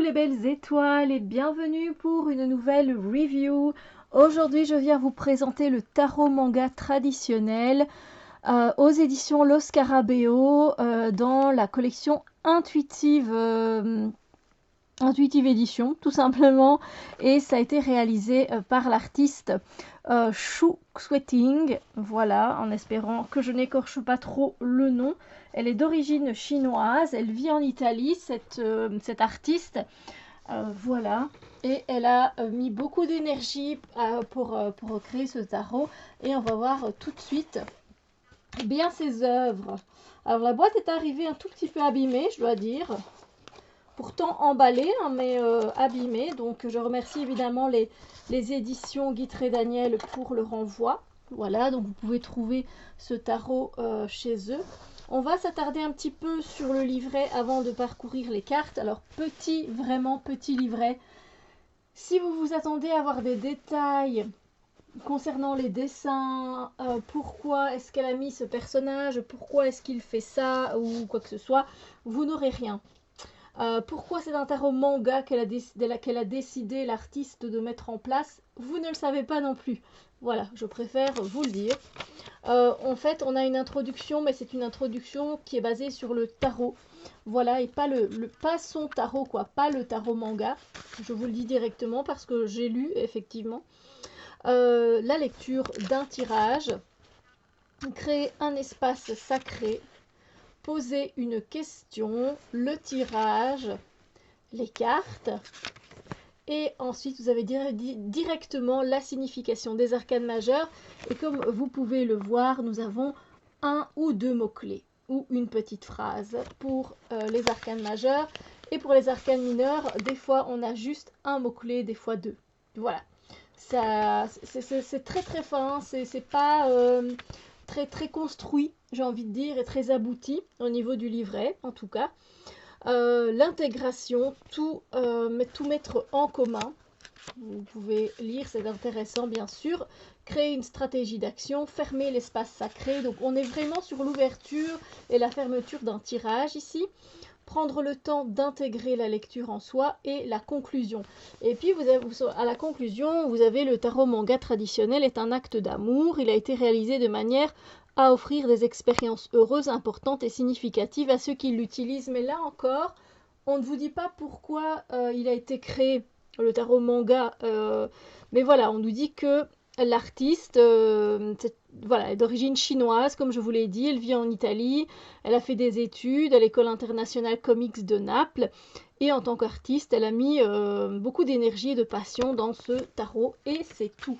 les belles étoiles et bienvenue pour une nouvelle review. Aujourd'hui, je viens vous présenter le tarot manga traditionnel aux éditions Los Scarabeo dans la collection Intuitive Édition, tout simplement. Et ça a été réalisé par l'artiste Shu Sweating, voilà, en espérant que je n'écorche pas trop le nom. Elle est d'origine chinoise, elle vit en Italie, cette artiste, voilà. Et elle a mis beaucoup d'énergie pour créer ce tarot. Et on va voir tout de suite bien ses œuvres. Alors la boîte est arrivée un tout petit peu abîmée, je dois dire. Pourtant emballée, hein, mais abîmée. Donc je remercie évidemment les éditions Guitry Daniel pour le renvoi. Voilà, donc vous pouvez trouver ce tarot chez eux. On va s'attarder un petit peu sur le livret avant de parcourir les cartes. Alors petit, vraiment petit livret. Si vous vous attendez à avoir des détails concernant les dessins, pourquoi est-ce qu'elle a mis ce personnage, pourquoi est-ce qu'il fait ça ou quoi que ce soit, vous n'aurez rien. Pourquoi c'est un tarot manga qu'elle a décidé l'artiste de mettre en place, vous ne le savez pas non plus. Voilà, je préfère vous le dire. En fait, on a une introduction, mais c'est une introduction qui est basée sur le tarot. Voilà, et pas pas son tarot, quoi, pas le tarot manga. Je vous le dis directement parce que j'ai lu, effectivement. La lecture d'un tirage, créer un espace sacré, poser une question, le tirage, les cartes, et ensuite vous avez directement la signification des arcanes majeures. Et comme vous pouvez le voir, nous avons un ou deux mots-clés ou une petite phrase pour les arcanes majeures. Et pour les arcanes mineures, des fois on a juste un mot-clé, des fois deux. Voilà, c'est très très fin, c'est pas très construit, j'ai envie de dire, et très abouti au niveau du livret, en tout cas. L'intégration, tout mettre en commun. Vous pouvez lire, c'est intéressant bien sûr. Créer une stratégie d'action, fermer l'espace sacré. Donc on est vraiment sur l'ouverture et la fermeture d'un tirage ici. Prendre le temps d'intégrer la lecture en soi et la conclusion. Et puis à la conclusion, vous avez le tarot manga traditionnel est un acte d'amour. Il a été réalisé de manière à offrir des expériences heureuses, importantes et significatives à ceux qui l'utilisent. Mais là encore, on ne vous dit pas pourquoi il a été créé, le tarot manga. Mais voilà, on nous dit que l'artiste voilà, est d'origine chinoise, comme je vous l'ai dit. Elle vit en Italie. Elle a fait des études à l'école internationale comics de Naples. Et en tant qu'artiste, elle a mis beaucoup d'énergie et de passion dans ce tarot. Et c'est tout.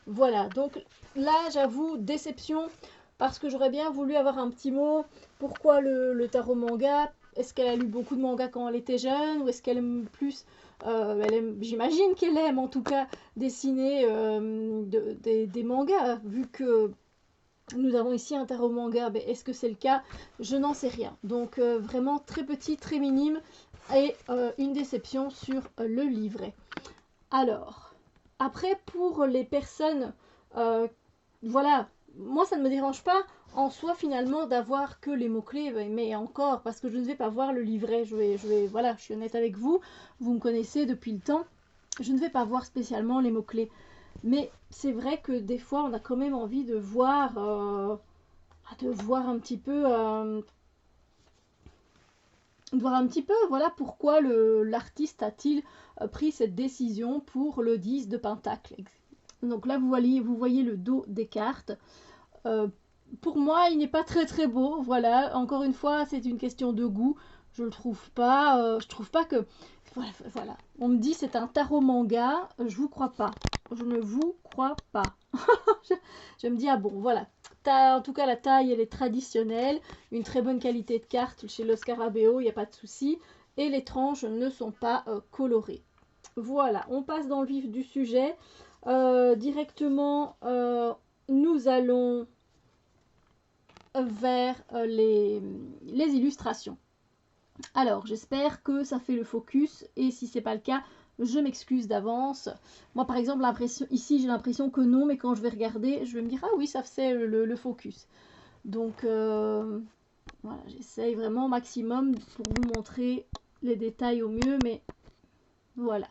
Voilà, donc là, j'avoue, déception. Parce que j'aurais bien voulu avoir un petit mot. Pourquoi le tarot manga? Est-ce qu'elle a lu beaucoup de mangas quand elle était jeune? Ou est-ce qu'elle aime plus j'imagine qu'elle aime en tout cas dessiner des mangas, vu que nous avons ici un tarot manga. Mais est-ce que c'est le cas? Je n'en sais rien. Donc vraiment très petit, très minime, et une déception sur le livret. Alors, après, pour les personnes, voilà, moi ça ne me dérange pas en soi finalement d'avoir que les mots-clés, mais encore, parce que je ne vais pas voir le livret, voilà, je suis honnête avec vous, vous me connaissez depuis le temps, je ne vais pas voir spécialement les mots-clés. Mais c'est vrai que des fois on a quand même envie de voir un petit peu voilà pourquoi l'artiste a-t-il pris cette décision pour le 10 de Pentacle. Donc là vous voyez le dos des cartes. Pour moi il n'est pas très très beau, voilà, encore une fois c'est une question de goût, je trouve pas que voilà. On me dit c'est un tarot manga, je vous crois pas, je ne vous crois pas. je me dis ah bon voilà, en tout cas la taille elle est traditionnelle, une très bonne qualité de cartes chez Los Scarabeo, il n'y a pas de souci, et les tranches ne sont pas colorées. Voilà, on passe dans le vif du sujet. Directement nous allons vers les illustrations. Alors j'espère que ça fait le focus, et si c'est pas le cas je m'excuse d'avance. Moi par exemple ici j'ai l'impression que non, mais quand je vais regarder je vais me dire ah oui ça fait le focus. Donc voilà, j'essaye vraiment au maximum pour vous montrer les détails au mieux, mais Voilà.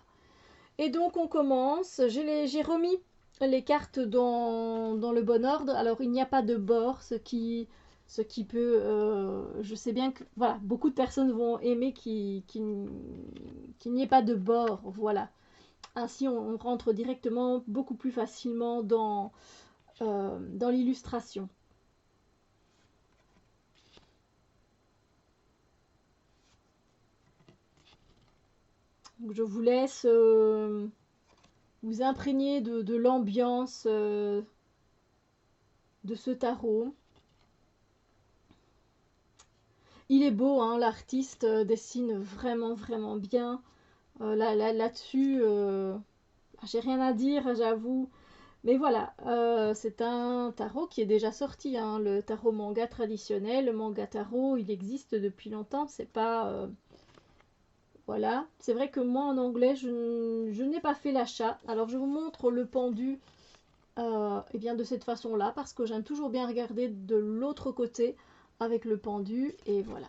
Et donc on commence. J'ai remis les cartes dans le bon ordre. Alors il n'y a pas de bord, ce qui peut... je sais bien que voilà, beaucoup de personnes vont aimer qu'il n'y ait pas de bord. Voilà. Ainsi on rentre directement beaucoup plus facilement dans l'illustration. Donc je vous laisse vous imprégner de l'ambiance de ce tarot. Il est beau, hein, l'artiste dessine vraiment vraiment bien. Là-dessus, j'ai rien à dire, j'avoue. Mais voilà, c'est un tarot qui est déjà sorti, hein, le tarot manga traditionnel. Le manga tarot, il existe depuis longtemps. C'est pas, voilà. C'est vrai que moi en anglais, je n'ai pas fait l'achat. Alors je vous montre le pendu, et bien de cette façon-là, parce que j'aime toujours bien regarder de l'autre côté avec le pendu. Et voilà.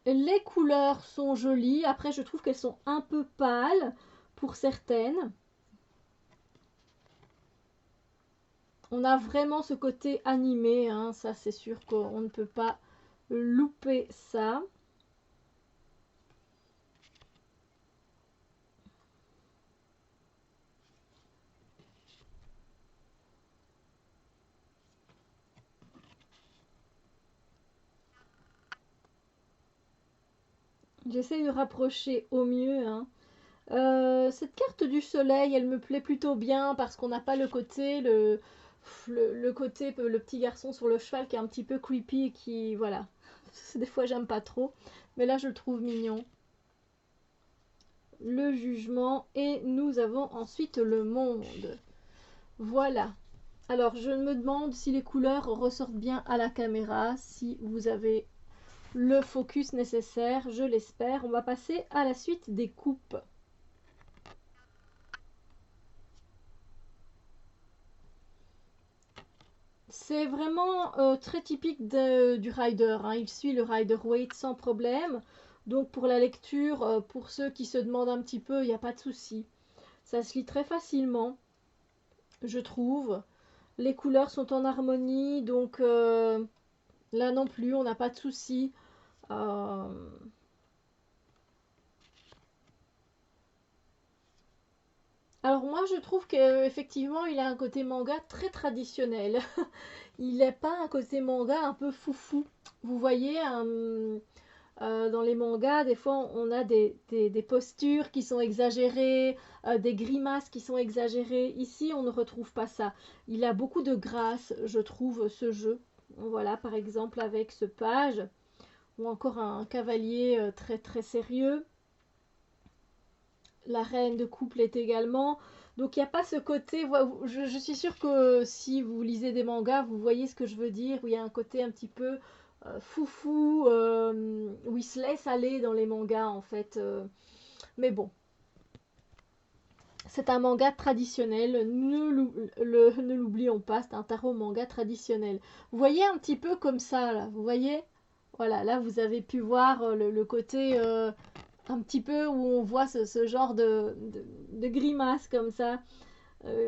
Les couleurs sont jolies. Après, je trouve qu'elles sont un peu pâles pour certaines. On a vraiment ce côté animé, hein, ça c'est sûr qu'on ne peut pas louper ça. J'essaie de rapprocher au mieux, hein. Cette carte du soleil, elle me plaît plutôt bien parce qu'on n'a pas le côté, le côté, le petit garçon sur le cheval qui est un petit peu creepy et qui, voilà, des fois j'aime pas trop, mais là je le trouve mignon. Le jugement et nous avons ensuite le monde. Voilà. Alors je me demande si les couleurs ressortent bien à la caméra, si vous avez le focus nécessaire, je l'espère. On va passer à la suite des coupes. C'est vraiment très typique du rider, hein. Il suit le rider weight sans problème. Donc pour la lecture, pour ceux qui se demandent un petit peu, il n'y a pas de souci. Ça se lit très facilement, je trouve. Les couleurs sont en harmonie, donc là non plus, on n'a pas de souci. Euh, Alors moi je trouve qu'effectivement il a un côté manga très traditionnel. Il n'est pas un côté manga un peu foufou. Vous voyez, dans les mangas, des fois on a des postures qui sont exagérées, des grimaces qui sont exagérées. Ici on ne retrouve pas ça. Il a beaucoup de grâce, je trouve, ce jeu. Voilà, par exemple avec ce page, ou encore un cavalier très très sérieux. La reine de couple est également. Donc il n'y a pas ce côté. Je suis sûre que si vous lisez des mangas, vous voyez ce que je veux dire, où il y a un côté un petit peu foufou, où il se laisse aller dans les mangas en fait. Mais bon, c'est un manga traditionnel, ne l'oublions pas, c'est un tarot manga traditionnel. Vous voyez un petit peu comme ça, là, vous voyez. Voilà, là vous avez pu voir le côté un petit peu où on voit ce genre de grimace comme ça.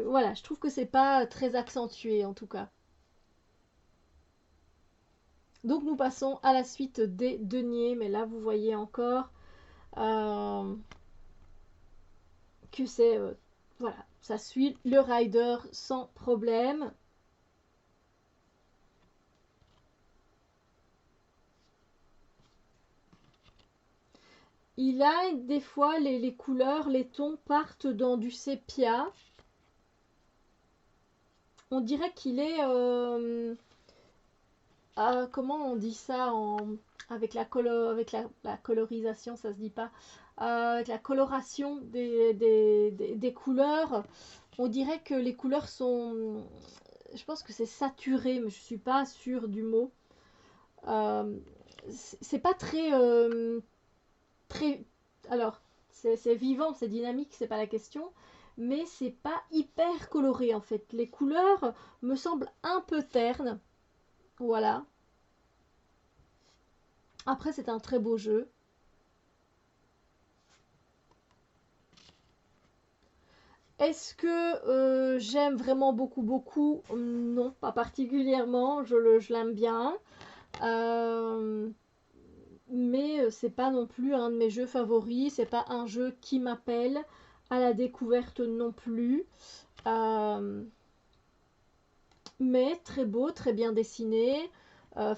Voilà, je trouve que c'est pas très accentué en tout cas. Donc nous passons à la suite des deniers, mais là vous voyez encore euh, que c'est voilà, ça suit le rider sans problème. Il a des fois les couleurs, les tons partent dans du sépia. On dirait qu'il est comment on dit ça avec la colorisation, ça se dit pas. Avec la coloration des couleurs, on dirait que les couleurs sont. Je pense que c'est saturé, mais je suis pas sûre du mot. Euh, c'est pas très. Alors, c'est vivant, c'est dynamique, c'est pas la question. Mais c'est pas hyper coloré en fait. Les couleurs me semblent un peu ternes. Voilà. Après, c'est un très beau jeu. Est-ce que j'aime vraiment beaucoup, beaucoup? Non, pas particulièrement. Je l'aime bien. Euh, mais c'est pas non plus un de mes jeux favoris. C'est pas un jeu qui m'appelle à la découverte non plus. Euh, mais très beau, très bien dessiné,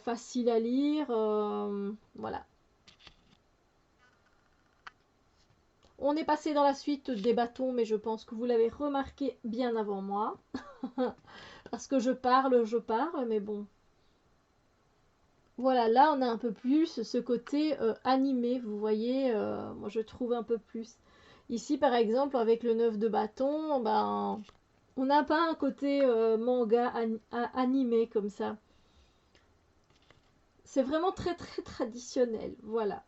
facile à lire. Voilà. On est passé dans la suite des bâtons, mais je pense que vous l'avez remarqué bien avant moi. Parce que je parle, mais bon. Voilà, là on a un peu plus ce côté animé, vous voyez, moi je trouve un peu plus. Ici par exemple avec le 9 de bâton, ben, on n'a pas un côté manga animé comme ça. C'est vraiment très très traditionnel, voilà.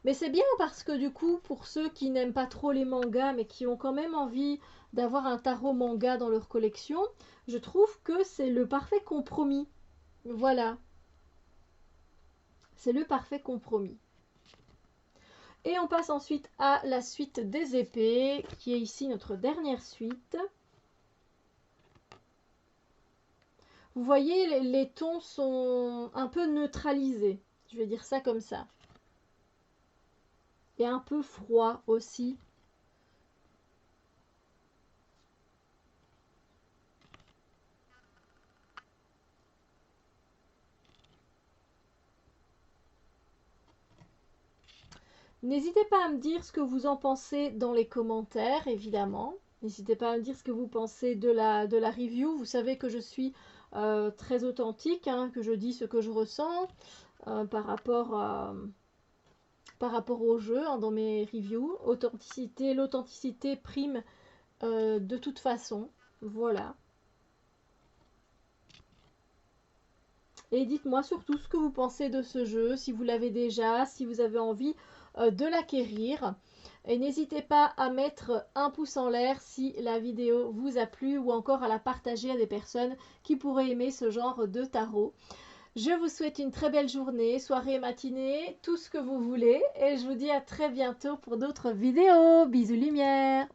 Mais c'est bien parce que du coup, pour ceux qui n'aiment pas trop les mangas, mais qui ont quand même envie d'avoir un tarot manga dans leur collection, je trouve que c'est le parfait compromis. Voilà, c'est le parfait compromis. Et on passe ensuite à la suite des épées, qui est ici notre dernière suite. Vous voyez, les tons sont un peu neutralisés, je vais dire ça comme ça. Et un peu froid aussi. N'hésitez pas à me dire ce que vous en pensez dans les commentaires, évidemment. N'hésitez pas à me dire ce que vous pensez de la review. Vous savez que je suis très authentique, hein, que je dis ce que je ressens par rapport au jeu hein, dans mes reviews. L'authenticité prime de toute façon. Voilà. Et dites-moi surtout ce que vous pensez de ce jeu, si vous l'avez déjà, si vous avez envie de l'acquérir. Et n'hésitez pas à mettre un pouce en l'air si la vidéo vous a plu ou encore à la partager à des personnes qui pourraient aimer ce genre de tarot. Je vous souhaite une très belle journée, soirée, matinée, tout ce que vous voulez et je vous dis à très bientôt pour d'autres vidéos. Bisous lumière!